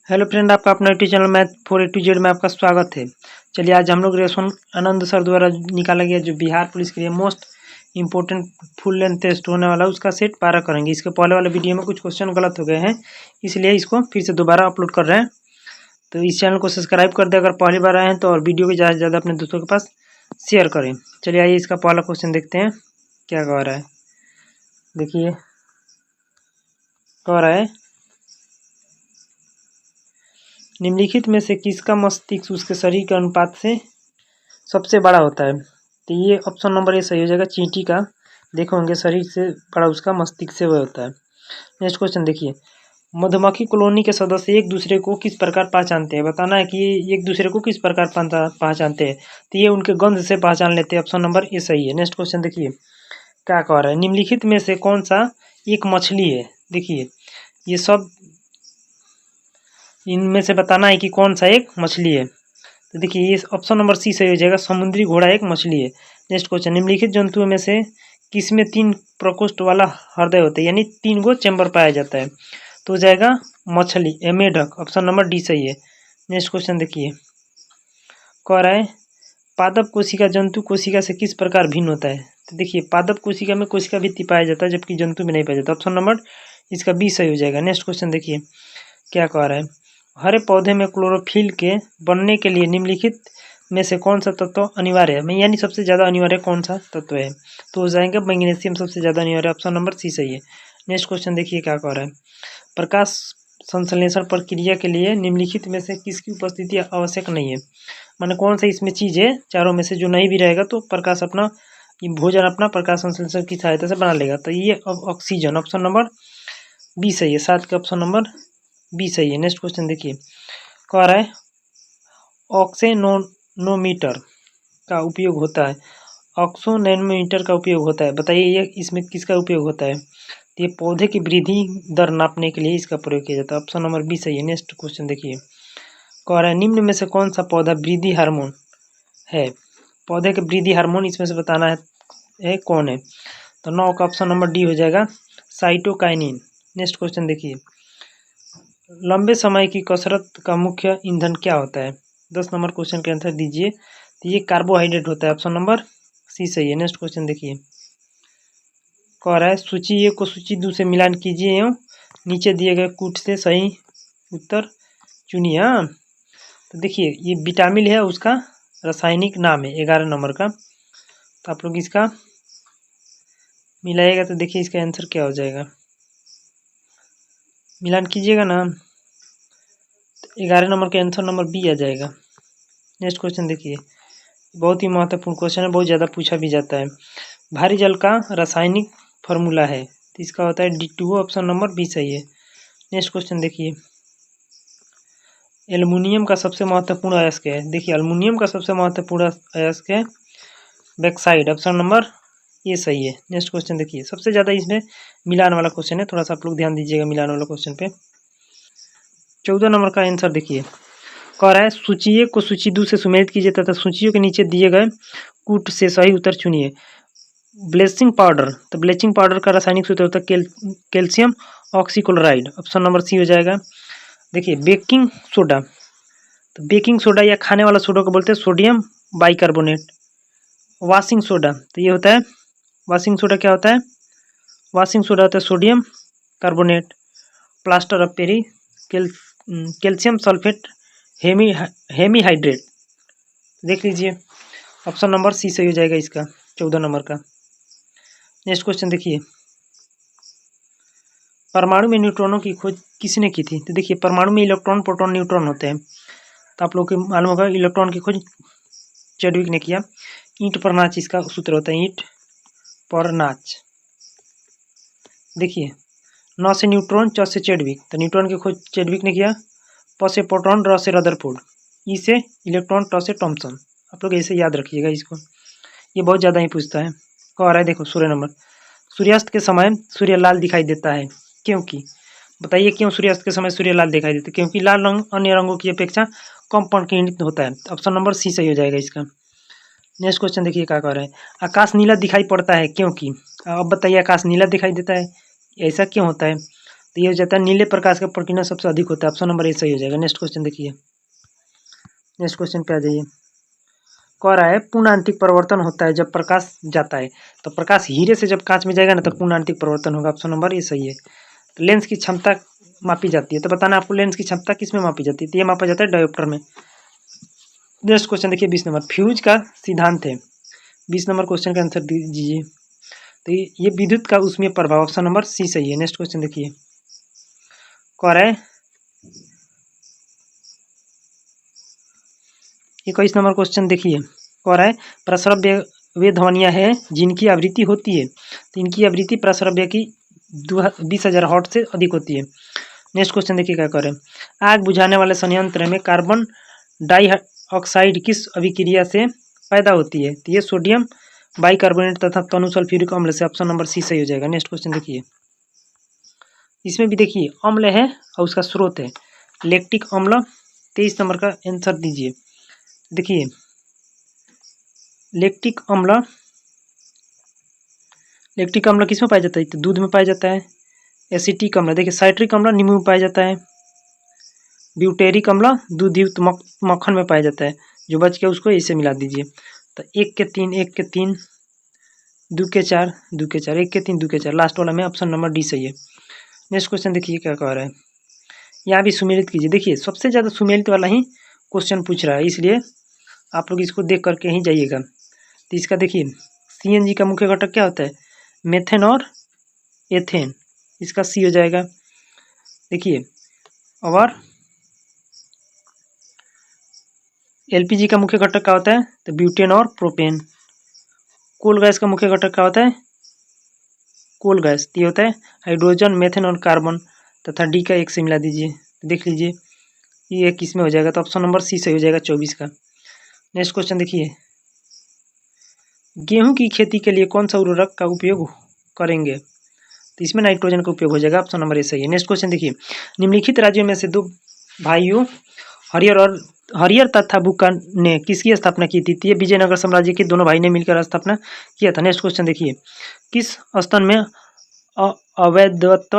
Hello friend, आपका अपना YouTube channel math for A to Z में आपका स्वागत है। चलिए आज हम लोग रेशम आनंद सर द्वारा निकाला गया जो बिहार पुलिस के लिए most important full length test होने वाला है उसका सेट 12 करेंगे। इसके पहले वाले वीडियो में कुछ क्वेश्चन गलत हो गए हैं, इसलिए इसको फिर से दोबारा अपलोड कर रहे हैं। तो इस चैनल को सब्सक्राइब कर दे अगर पहली बार आए हैं तो, और वीडियो को ज़्यादा से ज़्यादा अपने दोस्तों के पास शेयर करें। चलिए आइए इसका पहला क्वेश्चन देखते हैं क्या कह रहा है। देखिए कह रहा है निम्नलिखित में से किसका मस्तिष्क उसके शरीर के अनुपात से सबसे बड़ा होता है। तो ये ऑप्शन नंबर ए सही हो जाएगा। चींटी का देखो होंगे शरीर से बड़ा उसका मस्तिष्क से वह होता है। नेक्स्ट क्वेश्चन देखिए, मधुमक्खी कॉलोनी के सदस्य एक दूसरे को किस प्रकार पहचानते हैं। बताना है कि ये एक दूसरे को किस प्रकार पहचानते हैं। तो ये उनके गंध से पहचान लेते हैं। ऑप्शन नंबर ए सही है। नेक्स्ट क्वेश्चन देखिए क्या कह रहा है, निम्नलिखित में से कौन सा एक मछली है। देखिए ये सब इनमें से बताना है कि कौन सा एक मछली है। तो देखिए ये ऑप्शन नंबर सी सही हो जाएगा। समुद्री घोड़ा एक मछली है। नेक्स्ट क्वेश्चन, निम्नलिखित जंतुओं में से किसमें 3 प्रकोष्ठ वाला हृदय होता है, यानी 3 गो चैम्बर पाया जाता है। तो हो जाएगा मछली मेढक। ऑप्शन नंबर डी सही है। नेक्स्ट क्वेश्चन देखिए कह रहा है पादप कोशिका जंतु कोशिका से किस प्रकार भिन्न होता है। तो देखिए पादप कोशिका में कोशिका भित्ति पाया जाता है जबकि जंतु में नहीं पाया जाता। ऑप्शन नंबर इसका बी सही हो जाएगा। नेक्स्ट क्वेश्चन देखिए क्या कह रहा है, हरे पौधे में क्लोरोफिल के बनने के लिए निम्नलिखित में से कौन सा तत्व अनिवार्य है, यानी सबसे ज़्यादा अनिवार्य कौन सा तत्व है। तो हो जाएगा मैग्नीशियम सबसे ज़्यादा अनिवार्य। ऑप्शन नंबर सी सही है। नेक्स्ट क्वेश्चन देखिए क्या कह रहा है, प्रकाश संश्लेषण प्रक्रिया के लिए निम्नलिखित में से किसकी उपस्थिति आवश्यक नहीं है। माने कौन सा इसमें चीज़ है चारों में से जो नहीं भी रहेगा तो प्रकाश अपना भोजन अपना प्रकाश संश्लेषण की सहायता से बना लेगा। तो ये ऑक्सीजन। ऑप्शन नंबर बी सही है। 7 का ऑप्शन नंबर बी सही है। नेक्स्ट क्वेश्चन देखिए कह रहा है ऑक्सेनोमीटर का उपयोग होता है। ऑक्सोनैनोमीटर का उपयोग होता है, बताइए ये इसमें किसका उपयोग होता है। तो ये पौधे की वृद्धि दर नापने के लिए इसका प्रयोग किया जाता है। ऑप्शन नंबर बी सही है। नेक्स्ट क्वेश्चन देखिए कह रहा है निम्न में से कौन सा पौधा वृद्धि हार्मोन है। पौधे के वृद्धि हार्मोन इसमें से बताना है कौन है। तो 9 का ऑप्शन नंबर डी हो जाएगा साइटोकाइनिन। नेक्स्ट क्वेश्चन देखिए, लंबे समय की कसरत का मुख्य ईंधन क्या होता है। 10 नंबर क्वेश्चन के आंसर दीजिए। तो ये कार्बोहाइड्रेट होता है। ऑप्शन नंबर सी सही है। नेक्स्ट क्वेश्चन देखिए कह रहा है सूची ए को सूची 2 से मिलान कीजिए एवं नीचे दिए गए कूट से सही उत्तर चुनिए। हाँ तो देखिए ये विटामिन है, उसका रासायनिक नाम है 11 नंबर का। तो आप लोग इसका मिलाइएगा तो देखिए इसका आंसर क्या हो जाएगा, मिलान कीजिएगा ना। 11 नंबर का आंसर नंबर बी आ जाएगा। नेक्स्ट क्वेश्चन देखिए बहुत ही महत्वपूर्ण क्वेश्चन है, बहुत ज़्यादा पूछा भी जाता है। भारी जल का रासायनिक फार्मूला है तो इसका होता है D2O। ऑप्शन नंबर बी सही है। नेक्स्ट क्वेश्चन देखिए एल्युमिनियम का सबसे महत्वपूर्ण अयस्क है। देखिए एल्युमिनियम का सबसे महत्वपूर्ण अयस्क है बैक्साइड। ऑप्शन नंबर ये सही है। नेक्स्ट क्वेश्चन देखिए सबसे ज़्यादा इसमें मिलान वाला क्वेश्चन है, थोड़ा सा आप लोग ध्यान दीजिएगा मिलान वाला क्वेश्चन पे। 14 नंबर का आंसर देखिए कह रहा है सूची को सूची 2 से सुमेलित कीजिए तथा सूचियों के नीचे दिए गए कूट से सही उत्तर चुनिए। ब्लीचिंग पाउडर, तो ब्लीचिंग पाउडर का रासायनिक सूत्र होता है calcium oxychloride. Option number C हो जाएगा। देखिए बेकिंग सोडा, तो बेकिंग सोडा या खाने वाला सोडा को बोलते हैं सोडियम बाइकार्बोनेट। वॉशिंग सोडा, तो ये होता है वॉशिंग सोडा क्या होता है, वॉशिंग सोडा होता है sodium carbonate. Plaster of paris calcium sulphate hemihydrate. देख लीजिए ऑप्शन नंबर सी सही हो जाएगा इसका 14 नंबर का। नेक्स्ट क्वेश्चन देखिए परमाणु में न्यूट्रॉनों की खोज किसने की थी। तो देखिए परमाणु में इलेक्ट्रॉन प्रोटॉन न्यूट्रॉन होते हैं, तो आप लोग को मालूम होगा इलेक्ट्रॉन की खोज चैडविक ने किया। ईंट पर नाच इसका सूत्र होता है, ईंट पर नाच। देखिए 9 से न्यूट्रॉन, 4 से चैडविक, तो न्यूट्रॉन की खोज चैडविक ने किया। 5 से प्रोटॉन, र से रदरफोर्ड, ई से इलेक्ट्रॉन, ट से थॉमसन। आप लोग ऐसे याद रखिएगा इसको, ये बहुत ज़्यादा ही पूछता है। कह रहा है देखो 16 नंबर, सूर्यास्त के समय सूर्य लाल दिखाई देता है क्योंकि, बताइए क्यों सूर्यास्त के समय सूर्य लाल दिखाई देता है। क्योंकि लाल रंग अन्य रंगों की अपेक्षा कम प्रकीर्णित होता है। ऑप्शन नंबर सी सही हो जाएगा इसका। नेक्स्ट क्वेश्चन देखिए क्या कह रहा है, आकाश नीला दिखाई पड़ता है क्योंकि। अब बताइए आकाश नीला दिखाई देता है ऐसा क्यों होता है। तो ये हो जाता है नीले प्रकाश का प्रकीर्णन सबसे अधिक होता है, ऑप्शन नंबर ए सही हो जाएगा। नेक्स्ट क्वेश्चन देखिए, नेक्स्ट क्वेश्चन पे आ जाइए। कह रहा है पूर्ण आंतरिक परिवर्तन होता है जब प्रकाश जाता है, तो प्रकाश हीरे से जब कांच में जाएगा ना तो पूर्ण आंतरिक परिवर्तन होगा, ऑप्शन नंबर ए सही है। तो लेंस की क्षमता मापी जाती है, तो बताना आपको लेंस की क्षमता किस में मापी जाती है, तो ये मापा जाता है डायोप्टर में। नेक्स्ट क्वेश्चन देखिए 20 नंबर, फ्यूज का सिद्धांत है, 20 नंबर क्वेश्चन का आंसर दीजिए। तो ये विद्युत का उसमें प्रभाव, ऑप्शन नंबर सी सही है। नेक्स्ट क्वेश्चन देखिए, कह रहा है 21 नंबर क्वेश्चन देखिए, कह रहा है प्रस्रव्य वे ध्वनियाँ हैं जिनकी आवृत्ति होती है, तो इनकी आवृत्ति प्रस्रव्य की 20,000 हर्ट्ज से अधिक होती है। नेक्स्ट क्वेश्चन देखिए क्या करें, आग बुझाने वाले संयंत्र में कार्बन डाइऑक्साइड किस अभिक्रिया से पैदा होती है, तो ये सोडियम बाइकार्बोनेट तथा तनु सल्फ्यूरिक अम्ल से, ऑप्शन नंबर सी सही हो जाएगा। नेक्स्ट क्वेश्चन देखिए, इसमें भी देखिए अम्ल है और उसका स्रोत है लैक्टिक अम्ल, 23 नंबर का आंसर दीजिए। देखिए लैक्टिक अम्ल किस में पाया जाता है, तो दूध में पाया जाता है। एसिटिक अम्ल देखिए साइट्रिक अम्ल नींबू में पाया जाता है। ब्यूटेरिक अम्ल दूध युक्त मक्खन में पाया जाता है। जो बच गया उसको इसे मिला दीजिए। तो 1 के 3 1 के 3 2 के 4 2 के 4 1 के 3 2 के 4 लास्ट वाला में ऑप्शन नंबर डी सही है। नेक्स्ट क्वेश्चन देखिए क्या कह रहा है, यहाँ भी सुमेलित कीजिए। देखिए सबसे ज़्यादा सुमेलित वाला ही क्वेश्चन पूछ रहा है, इसलिए आप लोग इसको देख करके ही जाइएगा। तो इसका देखिए CNG का मुख्य घटक क्या होता है, मेथेन और एथेन, इसका सी हो जाएगा। देखिए और LPG का मुख्य घटक क्या होता है, तो ब्यूटेन और प्रोपेन। कोल गैस का मुख्य घटक क्या होता है, कोल गैस, ये होता है हाइड्रोजन मेथेन और कार्बन, तथा डी का 1 से मिला दीजिए। देख लीजिए ये किस में हो जाएगा, तो ऑप्शन नंबर सी सही हो जाएगा 24 का। नेक्स्ट क्वेश्चन देखिए, गेहूं की खेती के लिए कौन सा उर्वरक का उपयोग करेंगे, तो इसमें नाइट्रोजन का उपयोग हो जाएगा, ऑप्शन नंबर ए सही है। नेक्स्ट क्वेश्चन देखिए, निम्नलिखित राज्यों में से 2 भाइयों हरियर तथा बुक्का ने किसकी स्थापना की थी, तो ये विजयनगर साम्राज्य के दोनों भाई ने मिलकर स्थापना किया था। नेक्स्ट क्वेश्चन देखिए, किस स्तन में अवैधत्व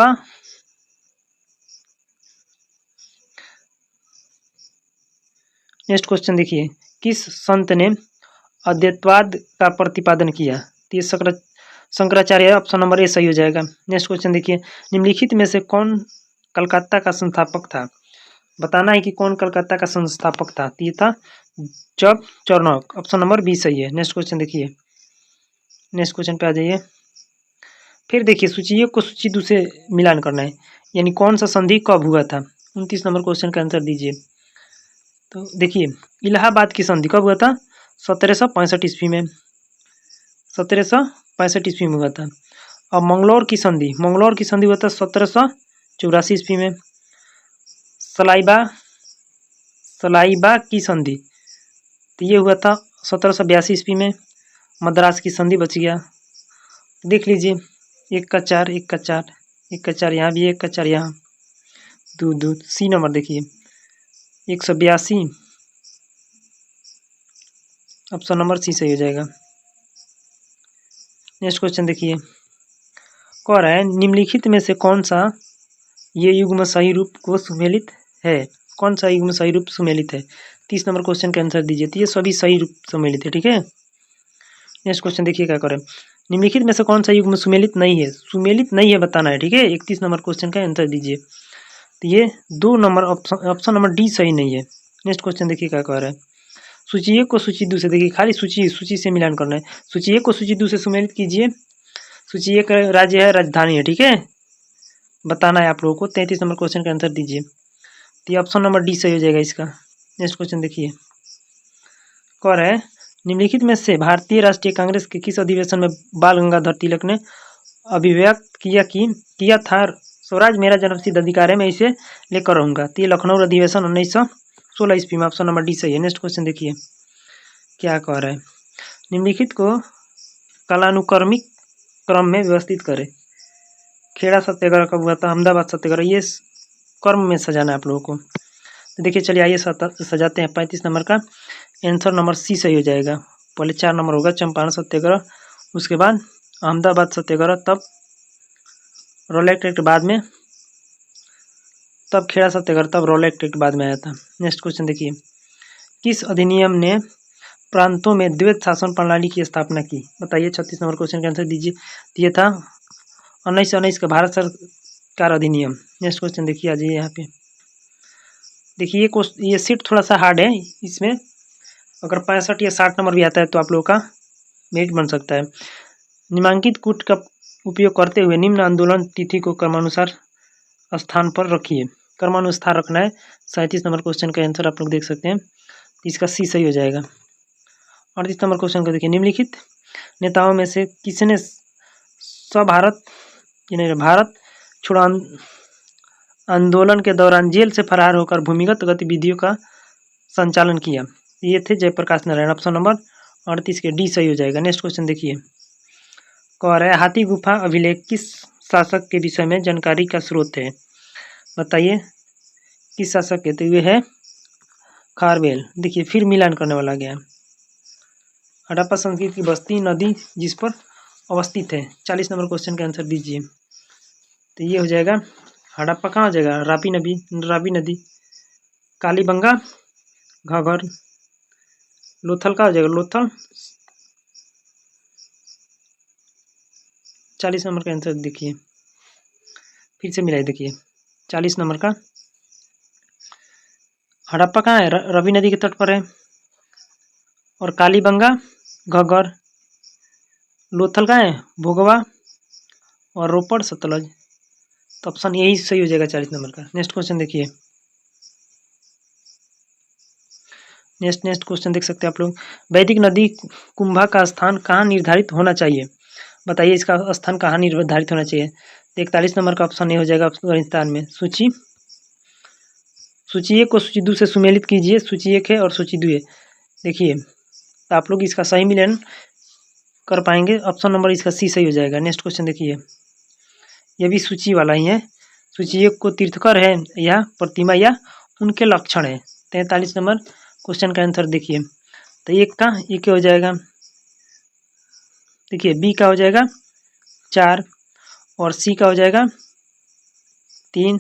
नेक्स्ट क्वेश्चन देखिए, किस संत ने अद्वैतवाद का प्रतिपादन किया, तो ये शंकराचार्य, ऑप्शन नंबर ए सही हो जाएगा। नेक्स्ट क्वेश्चन देखिए, निम्नलिखित में से कौन कलकत्ता का संस्थापक था, बताना है कि कौन कलकत्ता का संस्थापक था, तो ये था जब चार्नक, ऑप्शन नंबर बी सही है। नेक्स्ट क्वेश्चन देखिए, नेक्स्ट क्वेश्चन पे आ जाइए। फिर देखिए सूची एक को सूची 2 से मिलान करना है, यानी कौन सा संधि कब हुआ था, 29 नंबर क्वेश्चन का आंसर दीजिए। तो देखिए इलाहाबाद की संधि कब हुआ था, 1765 ईस्वी में, 1765 ईस्वी में हुआ था। और मंगलौर की संधि हुआ था 1784 ईस्वी में। सलाइबा की संधि, तो ये हुआ था 1782 ईस्वी में। मद्रास की संधि बच गया, देख लीजिए 1 का 4 1 का 4 1 का 4 यहाँ भी 1 का 4 यहाँ 2 2 सी नंबर देखिए 182, ऑप्शन नंबर सी सही हो जाएगा। नेक्स्ट क्वेश्चन देखिए, कह रहा है निम्नलिखित में से कौन सा ये युग्म सही रूप को सुमेलित है, कौन सा युग्म सही रूप सुमेलित है, 30 नंबर क्वेश्चन का आंसर दीजिए। तो ये सभी सही रूप सुमेलित है, ठीक है। नेक्स्ट क्वेश्चन देखिए क्या करें, निम्नलिखित में से कौन सा युग्म सुमेलित नहीं है बताना है, ठीक है। 31 नंबर क्वेश्चन का आंसर दीजिए। तो ये 2 नंबर ऑप्शन नंबर डी सही नहीं है। नेक्स्ट क्वेश्चन देखिए क्या कह रहा है, सूची 1 को सूची 2 से, देखिए खाली सूची से मिलान करना है। सूची 1 को सूची 2 से सुमेलित कीजिए। सूची 1 राज्य है, राजधानी है, ठीक है, बताना है आप लोगों को। 33 नंबर क्वेश्चन का आंसर दीजिए। तो ये ऑप्शन नंबर डी सही हो जाएगा इसका। नेक्स्ट क्वेश्चन देखिए, कह रहा है निम्नलिखित में से भारतीय राष्ट्रीय कांग्रेस के किस अधिवेशन में बाल गंगाधर तिलक ने अभिव्यक्त किया था स्वराज मेरा जन्मसिद्ध अधिकार है, मैं इसे लेकर रहूंगा। तो ये लखनऊ अधिवेशन 1916 ईस्वी में, ऑप्शन नंबर डी सही है। नेक्स्ट क्वेश्चन देखिए क्या कह रहा है, निम्नलिखित को कालानुक्रमिक क्रम में व्यवस्थित करें। खेड़ा सत्याग्रह कब हुआ था, अहमदाबाद सत्याग्रह, ये क्रम में सजाना है आप लोगों को। तो देखिए चलिए आइए सजाते हैं। 35 नंबर का आंसर नंबर सी सही हो जाएगा। पहले 4 नंबर होगा चंपारण सत्याग्रह, उसके बाद अहमदाबाद सत्याग्रह, तब रोलेट एक्ट बाद में, तब खेड़ा सत्याग्रह, तब रॉलेट एक्ट बाद में आया था। नेक्स्ट क्वेश्चन देखिए, किस अधिनियम ने प्रांतों में द्वैत शासन प्रणाली की स्थापना की? बताइए। 36 नंबर क्वेश्चन का आंसर दीजिए। ये था 1919 का भारत सरकार अधिनियम। नेक्स्ट क्वेश्चन देखिए, आ जाइए यहाँ पे। देखिए ये सीट थोड़ा सा हार्ड है, इसमें अगर 65 या 60 नंबर भी आता है तो आप लोगों का मेरिट बन सकता है। निम्नांकित कूट का उपयोग करते हुए निम्न आंदोलन तिथि को क्रमानुसार स्थान पर रखिए। क्रमानुसार रखना है। 37 नंबर क्वेश्चन का आंसर आप लोग देख सकते हैं, इसका सी सही हो जाएगा। 38 नंबर क्वेश्चन को देखिए, निम्नलिखित नेताओं में से किसने भारत छोड़ो आंदोलन के दौरान जेल से फरार होकर भूमिगत गतिविधियों का संचालन किया? ये थे जयप्रकाश नारायण। ऑप्शन नंबर 38 के डी सही हो जाएगा। नेक्स्ट क्वेश्चन देखिए, कह रहा है हाथी गुफा अभिलेख किस शासक के विषय में जानकारी का स्रोत है? बताइए किस शासक के? तो ये है खारवेल। देखिए फिर मिलान करने वाला गया। हड़प्पा संस्कृति की बस्ती नदी जिस पर अवस्थित है। 40 नंबर क्वेश्चन का आंसर दीजिए। तो ये हो जाएगा हड़प्पा कहाँ हो जाएगा? रावी नदी। कालीबंगा घाघर। लोथल का हो जाएगा? लोथल। 40 नंबर का आंसर देखिए, फिर से मिलाइए। देखिए 40 नंबर का हड़प्पा कहाँ है? रवि नदी के तट पर है। और कालीबंगा घग्गर। लोथल कहाँ है? भोगवा। और रोपड़ सतलज। तो ऑप्शन यही सही हो जाएगा 40 नंबर का। नेक्स्ट क्वेश्चन देखिए, नेक्स्ट क्वेश्चन देख सकते हैं आप लोग। वैदिक नदी कुंभा का स्थान कहाँ निर्धारित होना चाहिए? बताइए इसका स्थान कहाँ निर्धारित होना चाहिए? तो 41 नंबर का ऑप्शन ये हो जाएगा अफगानिस्तान में। सूची 1 को सूची 2 से सुमेलित कीजिए। सूची 1 है और सूची 2 है। देखिए तो आप लोग इसका सही मिलान कर पाएंगे। ऑप्शन नंबर इसका सी सही हो जाएगा। नेक्स्ट क्वेश्चन देखिए, यह भी सूची वाला ही है। सूची 1 को तीर्थकर है या प्रतिमा या उनके लक्षण है। 43 नंबर क्वेश्चन का आंसर देखिए, तो एक का एक हो जाएगा। देखिए बी का हो जाएगा 4 और सी का हो जाएगा 3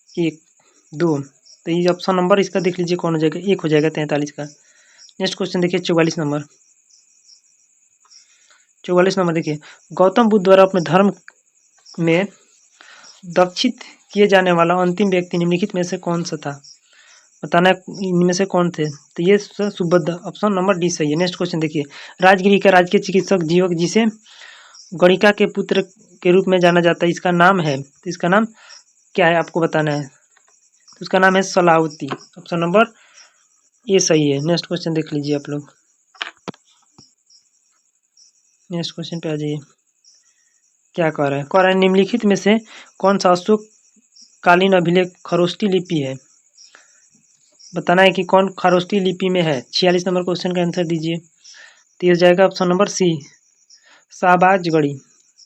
1 2। तो ये ऑप्शन नंबर इसका देख लीजिए कौन हो जाएगा? 1 हो जाएगा 43 का। नेक्स्ट क्वेश्चन देखिए 44 नंबर। 44 नंबर देखिए, गौतम बुद्ध द्वारा अपने धर्म में दीक्षित किए जाने वाला अंतिम व्यक्ति निम्नलिखित में से कौन सा था? बताना इनमें से कौन थे? तो ये सुबुद्ध। ऑप्शन नंबर डी सही है। नेक्स्ट क्वेश्चन देखिए, राजगिरी का राजकीय चिकित्सक जीवक जिसे गणिका के पुत्र के रूप में जाना जाता है, इसका नाम है, तो इसका नाम क्या है आपको बताना है। तो उसका नाम है सलावती। ऑप्शन नंबर ए सही है। नेक्स्ट क्वेश्चन देख लीजिए आप लोग। नेक्स्ट क्वेश्चन पे आ जाइए। क्या कह रहा है? कह रहा है निम्नलिखित में से कौन सा अशोक कालीन अभिलेख खरोष्टी लिपि है? बताना है कि कौन खरोष्टी लिपि में है। 46 नंबर क्वेश्चन का आंसर दीजिए। तो हो जाएगा option number C Shahbazgarhi.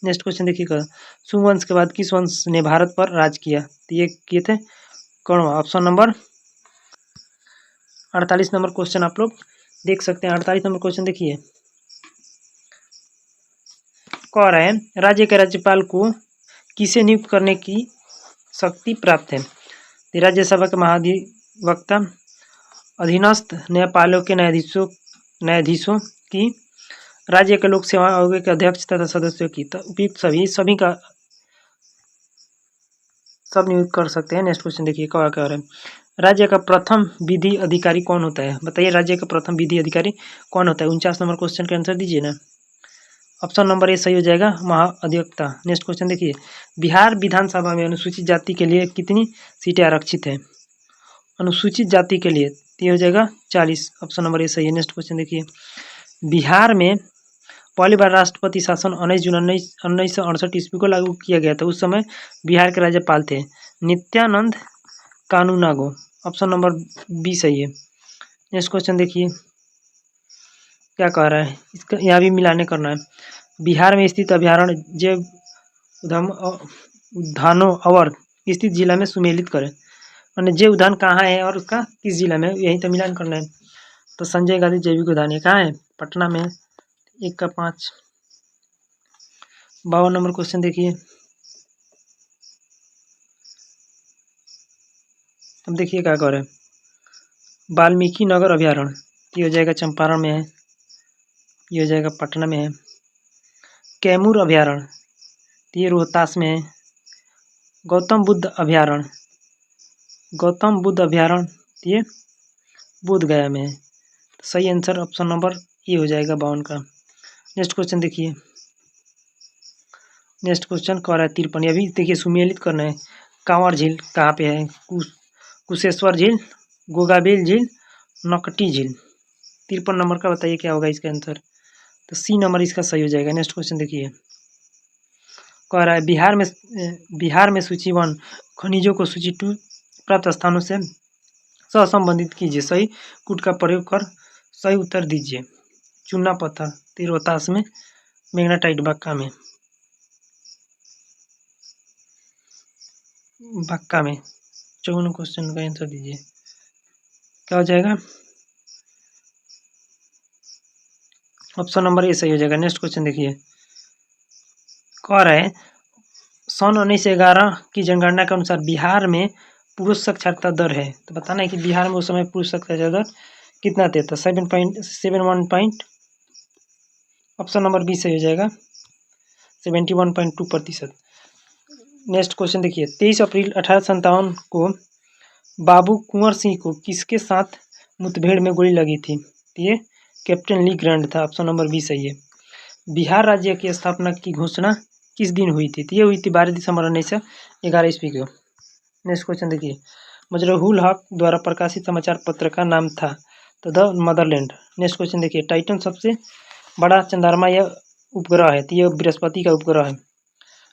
Next question देखिएगा, शुंग वंश के बाद किस वंश ने भारत पर राज किया? तो ये किए थे Kaurava. Option number 48 number question आप लोग देख सकते हैं। 48 नंबर क्वेश्चन देखिए, कह रहे हैं राज्य के राज्यपाल को किसे नियुक्त करने की शक्ति प्राप्त है? राज्यसभा के महाधिवक्ता, अधीनस्थ न्यायपालों के न्यायाधीशों की, राज्य के लोक सेवा आयोग के अध्यक्ष तथा सदस्यों की। तो उपयुक्त सभी का सब नियुक्त कर सकते हैं। नेक्स्ट क्वेश्चन देखिए, क्या कह रहे हैं? राज्य का प्रथम विधि अधिकारी कौन होता है? बताइए राज्य का प्रथम विधि अधिकारी कौन होता है? 49 नंबर क्वेश्चन का आंसर दीजिए ना। ऑप्शन नंबर ए सही हो जाएगा, महाअधिवक्ता। नेक्स्ट क्वेश्चन देखिए, बिहार विधानसभा में अनुसूचित जाति के लिए कितनी सीटें आरक्षित है? अनुसूचित जाति के लिए ये हो जाएगा 40। ऑप्शन नंबर ए सही है। नेक्स्ट क्वेश्चन देखिए, बिहार में पहली बार राष्ट्रपति शासन 19 जून 1968 ईस्वी को लागू किया गया था। उस समय बिहार के राज्यपाल थे नित्यानंद कानूनागो। ऑप्शन नंबर बी सही है। नेक्स्ट क्वेश्चन देखिए, क्या कह रहा है? इसका यहाँ भी मिलाने करना है। बिहार में स्थित अभ्यारण्य जैव उद्यानों और स्थित जिला में सुमेलित करें। और जैव उद्यान कहाँ है और उसका किस जिला में, यही तो मिलान करना है। तो संजय गांधी जैविक उद्यान ये कहाँ है? पटना में। 1 का 5। 52 नंबर क्वेश्चन देखिए, अब देखिए क्या कर रहे हैं, वाल्मीकि नगर अभ्यारण्य, ये हो जाएगा चंपारण में है, ये हो जाएगा पटना में है। कैमूर अभ्यारण्य, ये रोहतास में है। गौतम बुद्ध अभ्यारण्य, गौतम बुद्ध अभ्यारण्य ये बोध गया में है। सही आंसर ऑप्शन नंबर ए हो जाएगा 52 का। नेक्स्ट क्वेश्चन देखिए, नेक्स्ट क्वेश्चन कह रहा है 53, अभी देखिए सुमेलित करना है। कांवर झील कहाँ पे है? कुशेश्वर झील, गोगाबेल झील, नकटी झील। 53 नंबर का बताइए क्या होगा इसका आंसर। तो सी नंबर इसका सही हो जाएगा। नेक्स्ट क्वेश्चन देखिए, कह रहा है बिहार में सूचीबद्ध खनिजों को सूची 2 प्राप्त स्थानों से सहसंबंधित कीजिए। सही कूट का प्रयोग कर सही उत्तर दीजिए। चूना पत्थर, रोहतास में, मैग्नेटाइट बक्का में, बक्का में। 54 क्वेश्चन का आंसर दीजिए, क्या हो जाएगा? ऑप्शन नंबर ए सही हो जाएगा। नेक्स्ट क्वेश्चन देखिए, कह रहा है सन 1911 की जनगणना के अनुसार बिहार में पुरुष साक्षरता दर है, तो बताना है कि बिहार में उस समय पुरुष साक्षरता दर कितना था? 7.71 ऑप्शन नंबर बी सही हो जाएगा, 71.2%। नेक्स्ट क्वेश्चन देखिए, 23 अप्रैल 1857 को बाबू कुंवर सिंह को किसके साथ मुठभेड़ में गोली लगी थी? ये कैप्टन ली ग्रांट था। ऑप्शन नंबर बी सही है। बिहार राज्य की स्थापना की घोषणा किस दिन हुई थी? ये हुई थी 12 दिसंबर 1911 ईस्वी को। नेक्स्ट क्वेश्चन देखिए, मजरूल हक द्वारा प्रकाशित समाचार पत्र का नाम था तो द मदरलैंड। नेक्स्ट क्वेश्चन देखिए, टाइटन सबसे बड़ा चंद्रमा या उपग्रह है, तो यह बृहस्पति का उपग्रह है।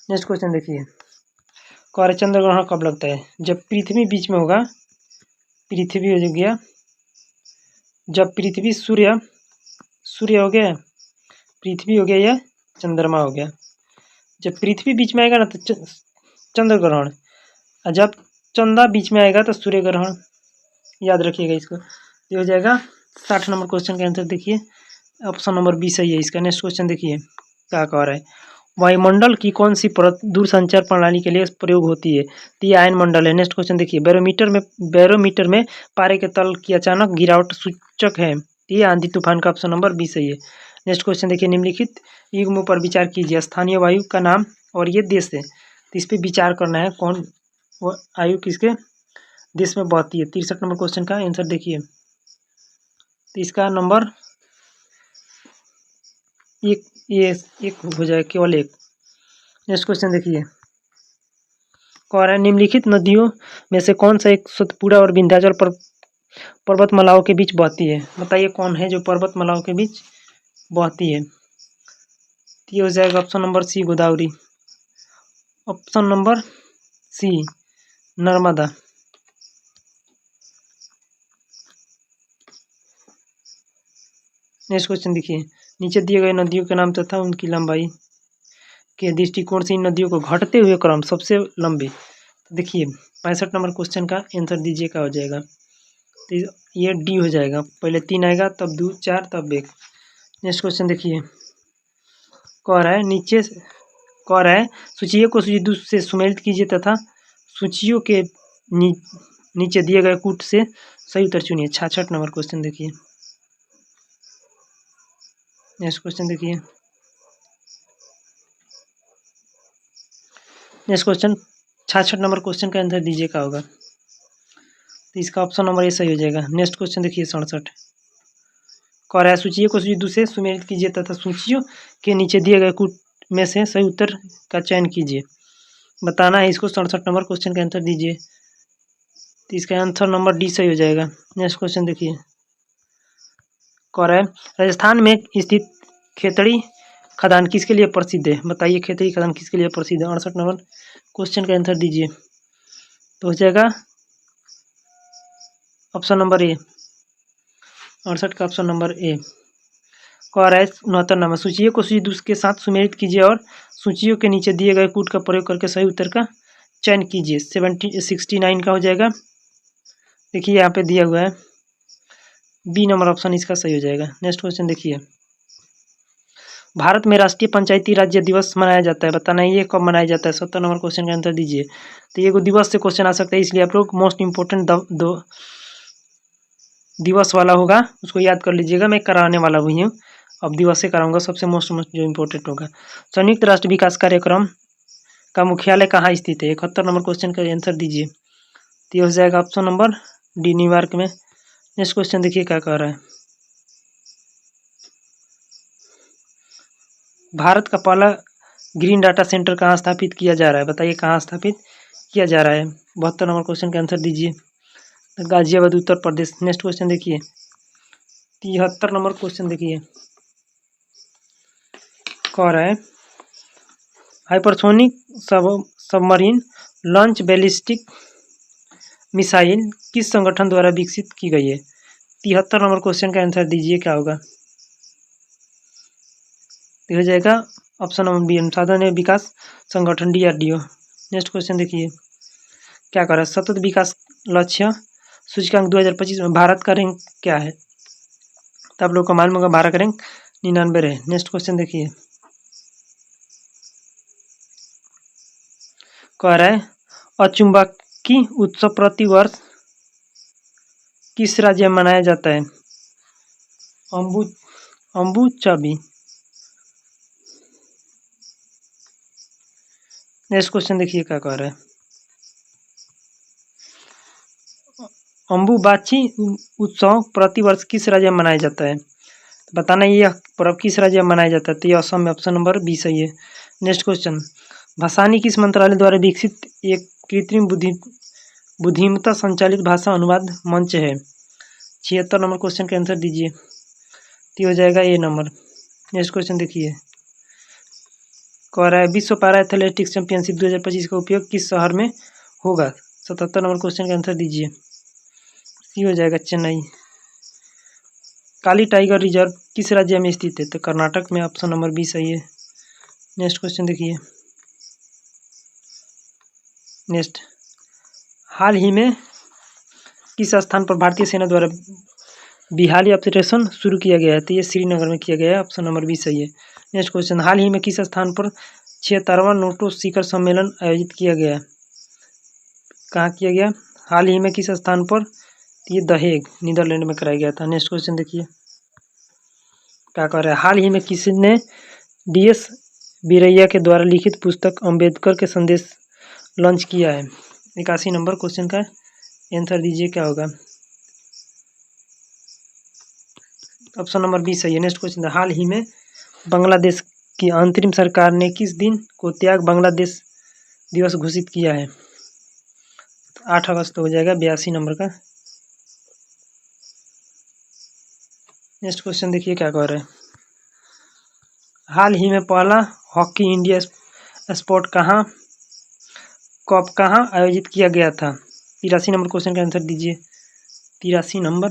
नेक्स्ट क्वेश्चन देखिए, कौरे चंद्र ग्रहण कब लगता है? जब पृथ्वी बीच में होगा, पृथ्वी हो गया, जब पृथ्वी सूर्य हो गया, पृथ्वी हो गया या चंद्रमा हो गया। जब पृथ्वी बीच में आएगा ना तो चंद्र ग्रहण, और जब चंदा बीच में आएगा तो सूर्य ग्रहण। याद रखिएगा इसको। ये हो जाएगा 60 नंबर क्वेश्चन का आंसर देखिए, ऑप्शन नंबर बी सही है इसका। नेक्स्ट क्वेश्चन देखिए, क्या कह रहा है, वायुमंडल की कौन सी परत दूरसंचार प्रणाली के लिए प्रयोग होती है? तो ये आयन मंडल है। नेक्स्ट क्वेश्चन देखिए, बैरोमीटर में पारे के तल की अचानक गिरावट सूचक है, ये आंधी तूफान का। ऑप्शन नंबर बी सही है। नेक्स्ट क्वेश्चन देखिए, निम्नलिखित युग्मों पर विचार कीजिए। स्थानीय वायु का नाम और ये देश है, तो इस पर विचार करना है, कौन वायु किसके देश में बहती है। 63 नंबर क्वेश्चन का आंसर देखिए, तो इसका नंबर एक हो जाए, केवल एक। नेक्स्ट क्वेश्चन देखिए, कह रहा है निम्नलिखित नदियों में से कौन सा एक सतपुड़ा और विंध्याचल पर्वतमालाओं के बीच बहती है? बताइए कौन है जो पर्वतमालाओं के बीच बहती है। ये हो जाएगा option number C, Godavari. Option number C, Narmada. Next question देखिए, नीचे दिए गए नदियों के नाम तथा उनकी लंबाई के दृष्टिकोण से इन नदियों को घटते हुए क्रम सबसे लंबी। तो देखिए 65 नंबर क्वेश्चन का आंसर दीजिए, क्या हो जाएगा। तो ये डी हो जाएगा, पहले 3 आएगा, तब 2, 4, तब 1। नेक्स्ट क्वेश्चन देखिए, कह रहा है सूचियों को सूची 2 से सुमेलित कीजिए तथा सूचियों के नीचे दिए गए कूट से सही उत्तर चुनिए। 66 नंबर क्वेश्चन देखिए। नेक्स्ट क्वेश्चन देखिए, नेक्स्ट क्वेश्चन 66 नंबर क्वेश्चन का आंसर दीजिए, क्या होगा। तो इसका ऑप्शन नंबर ए सही हो जाएगा। नेक्स्ट क्वेश्चन देखिए 67, कह रहा है सूचियों को सूची 2 से सुमेलित कीजिए तथा सूचियों के नीचे दिए गए कूट में से सही उत्तर का चयन कीजिए। बताना है इसको। 67 नंबर क्वेश्चन का आंसर दीजिए, तो इसका आंसर नंबर डी सही हो जाएगा। नेक्स्ट क्वेश्चन देखिए, कह रहा है राजस्थान में स्थित खेतड़ी खदान किसके लिए प्रसिद्ध है? बताइए खेतड़ी खदान किसके लिए प्रसिद्ध है। 68 नंबर क्वेश्चन का आंसर दीजिए, तो हो जाएगा ऑप्शन नंबर ए, 68 का ऑप्शन नंबर ए। कह रहा है 69 नंबर, सूचियों को सूची 2 के साथ सुमेलित कीजिए और सूचियों के नीचे दिए गए कूट का प्रयोग करके सही उत्तर का चयन कीजिए। 69 का हो जाएगा। देखिए यहाँ पे दिया हुआ है, बी नंबर ऑप्शन इसका सही हो जाएगा। नेक्स्ट क्वेश्चन देखिए, भारत में राष्ट्रीय पंचायती राज्य दिवस मनाया जाता है, बताना ये कब मनाया जाता है। 70 नंबर क्वेश्चन का आंसर दीजिए। तो ये दिवस से क्वेश्चन आ सकता है, इसलिए आप लोग मोस्ट इंपोर्टेंट दो दिवस वाला होगा उसको याद कर लीजिएगा। मैं कराने वाला हुई हूँ, अब दिवस से कराऊंगा, सबसे मोस्ट जो इम्पोर्टेंट होगा। संयुक्त राष्ट्र विकास कार्यक्रम का मुख्यालय कहाँ स्थित है? 71 नंबर क्वेश्चन का आंसर दीजिए। तो ये हो जाएगा ऑप्शन नंबर डी, न्यूयॉर्क में। नेक्स्ट क्वेश्चन देखिए क्या कह रहा है। भारत का पहला ग्रीन डाटा सेंटर कहाँ स्थापित किया जा रहा है? बताइए कहाँ स्थापित किया जा रहा है। 72 नंबर क्वेश्चन का आंसर दीजिए। गाजियाबाद, उत्तर प्रदेश। नेक्स्ट क्वेश्चन देखिए 73 नंबर क्वेश्चन देखिए, कह रहा है hypersonic submarine launch ballistic missile किस संगठन द्वारा विकसित की गई है? 73 नंबर क्वेश्चन का आंसर दीजिए क्या होगा। हो जाएगा ऑप्शन नंबर बी, अनुसंधान विकास संगठन, DRDO। नेक्स्ट क्वेश्चन देखिए क्या कर रहा है। सतत विकास लक्ष्य सूचकांक 2025 में भारत का रैंक क्या है? तो आप लोग को मालूम होगा भारत का रैंक 99 है। नेक्स्ट क्वेश्चन देखिए कह रहा है अचुंबकी उत्सव प्रति वर्ष किस राज्य में मनाया जाता है? अम्बुचाबी। नेक्स्ट क्वेश्चन देखिए क्या कह रहा है। अम्बुबाची उत्सव प्रति वर्ष किस राज्य में मनाया जाता है? बताना ये पर्व किस राज्य में मनाया जाता है। तो ये असम में, ऑप्शन नंबर बी सही है। नेक्स्ट क्वेश्चन भाषानी किस मंत्रालय द्वारा विकसित एक कृत्रिम बुद्धिमत्ता संचालित भाषा अनुवाद मंच है? 76 नंबर क्वेश्चन का आंसर दीजिए। तो हो जाएगा ए नंबर। नेक्स्ट क्वेश्चन देखिए कह रहा है विश्व पैरा एथलेटिक्स चैंपियनशिप 2025 का उपयोग किस शहर में होगा? 77 नंबर क्वेश्चन का आंसर दीजिए। सी हो जाएगा चेन्नई। काली टाइगर रिजर्व किस राज्य में स्थित है? तो कर्नाटक में, ऑप्शन नंबर बी सही है। नेक्स्ट क्वेश्चन देखिए नेक्स्ट हाल ही में किस स्थान पर भारतीय सेना द्वारा बिहाली ऑपरेशन शुरू किया गया है? तो ये श्रीनगर में किया गया है, ऑप्शन नंबर बी सही है। नेक्स्ट क्वेश्चन हाल ही में किस स्थान पर 76वां नाटो शिखर सम्मेलन आयोजित किया गया? कहाँ किया गया? हाल ही में किस स्थान पर? ये द हेग, नीदरलैंड में कराया गया था। नेक्स्ट क्वेश्चन देखिए क्या कह रहा है। हाल ही में किसने DS बीरैया के द्वारा लिखित पुस्तक अंबेडकर के संदेश लॉन्च किया है? 81 नंबर क्वेश्चन का आंसर दीजिए क्या होगा। ऑप्शन नंबर बी सही है। नेक्स्ट क्वेश्चन हाल ही में बांग्लादेश की अंतरिम सरकार ने किस दिन को त्याग बांग्लादेश दिवस घोषित किया है? 8 अगस्त हो जाएगा, 82 नंबर का। नेक्स्ट क्वेश्चन देखिए क्या कह रहे हैं। हाल ही में पहला हॉकी इंडिया स्पोर्ट कप कहाँ आयोजित किया गया था? 83 नंबर क्वेश्चन का आंसर दीजिए। 83 नंबर,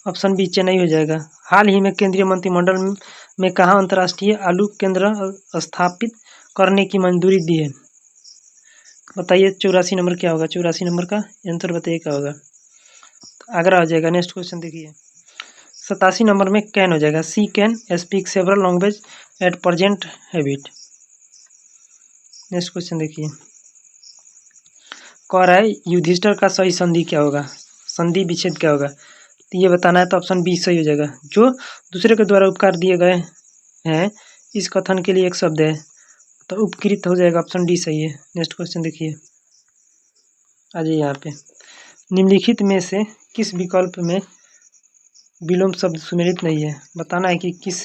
ऑप्शन बी चेन्नई हो जाएगा। हाल ही में केंद्रीय मंत्रिमंडल में कहाँ अंतर्राष्ट्रीय आलू केंद्र स्थापित करने की मंजूरी दी है? बताइए 84 नंबर क्या होगा। 84 नंबर का आंसर बताइए क्या होगा। आगरा हो जाएगा। नेक्स्ट क्वेश्चन देखिए 87 नंबर में कैन हो जाएगा। She can speak several language at present habit. Next question देखिए कह रहा है युधिष्ठिर का सही संधि क्या होगा? संधि विच्छेद क्या होगा? तो ये बताना है, तो ऑप्शन बी सही हो जाएगा। जो दूसरे के द्वारा उपकार दिए गए हैं इस कथन के लिए एक शब्द है, तो उपकृत हो जाएगा, ऑप्शन डी सही है। नेक्स्ट क्वेश्चन देखिए आ जाइए यहाँ पे। निम्नलिखित में से किस विकल्प में विलोम शब्द सुमेलित नहीं है? बताना है कि किस।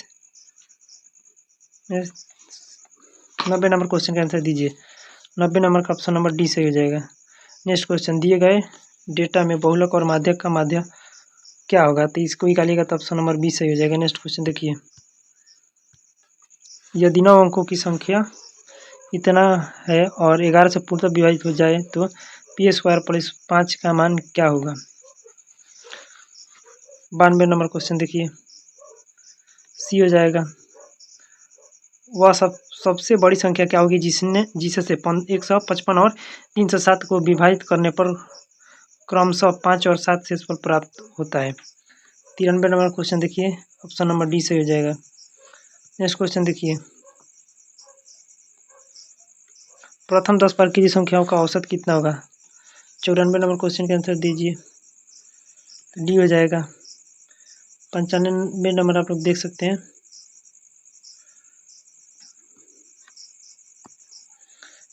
90 नंबर क्वेश्चन का आंसर दीजिए। 90 नंबर का ऑप्शन नंबर डी सही हो जाएगा। नेक्स्ट क्वेश्चन दिए गए डेटा में बहुलक और माध्यक का माध्य क्या होगा? तो इसको निकालिएगा तो ऑप्शन नंबर बी सही हो जाएगा। नेक्स्ट क्वेश्चन देखिए यदि 9 अंकों की संख्या इतना है और 11 से पूर्णतः विभाजित हो जाए तो p² + 5 का मान क्या होगा? 92 नंबर क्वेश्चन देखिए सी हो जाएगा। वह सबसे बड़ी संख्या क्या होगी जिससे 155 और 307 को विभाजित करने पर क्रमशः 5 और 7 शेषफल प्राप्त होता है? 93 नंबर क्वेश्चन देखिए, ऑप्शन नंबर डी सही हो जाएगा। नेक्स्ट क्वेश्चन देखिए, प्रथम 10 प्राकृतिक संख्याओं का औसत कितना होगा? 94 नंबर क्वेश्चन का आंसर दीजिए। तो डी हो जाएगा। 95 नंबर आप लोग देख सकते हैं।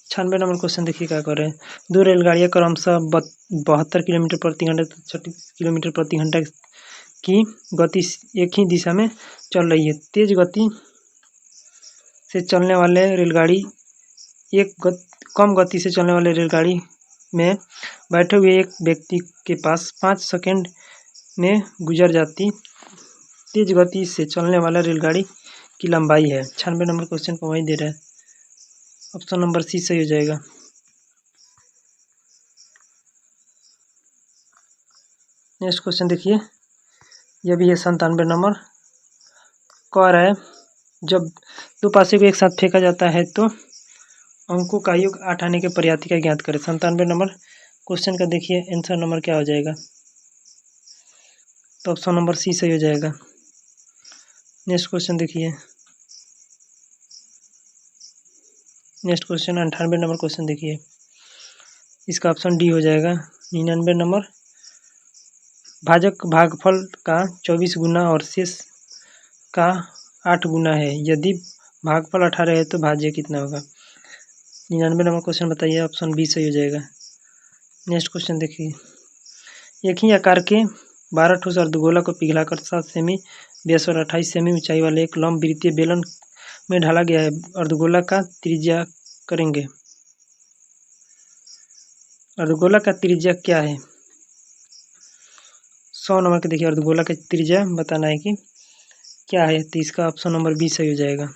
96 नंबर क्वेश्चन देखिए क्या कर रहे हैं। दो रेलगाड़ियां क्रमशः 72 किलोमीटर प्रति घंटा 36 किलोमीटर प्रति घंटा की गति एक ही दिशा में चल रही है। तेज गति से चलने वाले रेलगाड़ी कम गति से चलने वाले रेलगाड़ी में बैठे हुए एक व्यक्ति के पास 5 सेकंड में गुजर जाती तेज गति से चलने वाला रेलगाड़ी की लंबाई है। 96 नंबर क्वेश्चन को वही दे रहा है। ऑप्शन नंबर सी सही हो जाएगा। नेक्स्ट क्वेश्चन देखिए, यह भी है 97 नंबर। कह रहा है, जब दो पासे को एक साथ फेंका जाता है तो अंकों का योग 8 आने के पर्याप्ति का ज्ञात करें। 97 नंबर क्वेश्चन का देखिए आंसर नंबर क्या हो जाएगा। तो ऑप्शन नंबर सी सही हो जाएगा। नेक्स्ट क्वेश्चन देखिए, नेक्स्ट क्वेश्चन 98 नंबर क्वेश्चन देखिए, इसका ऑप्शन डी हो जाएगा। 99 नंबर, भाजक भागफल का 24 गुना और शेष का 8 गुना है। यदि भागफल 18 है तो भाज्य कितना होगा? 99 नंबर क्वेश्चन बताइए। ऑप्शन बी सही हो जाएगा। नेक्स्ट क्वेश्चन देखिए, एक ही आकार के 12 ठोस अर्धगोला को पिघलाकर 7 सेमी व्यास और 28 सेमी ऊंचाई वाले एक लंब वृत्तीय बेलन में ढाला गया है। अर्धगोला का त्रिज्या करेंगे। अर्धगोला का त्रिज्या क्या है? 100 नंबर के देखिए, अर्धगोला का त्रिज्या बताना है कि क्या है। तो इसका ऑप्शन नंबर बी सही हो जाएगा।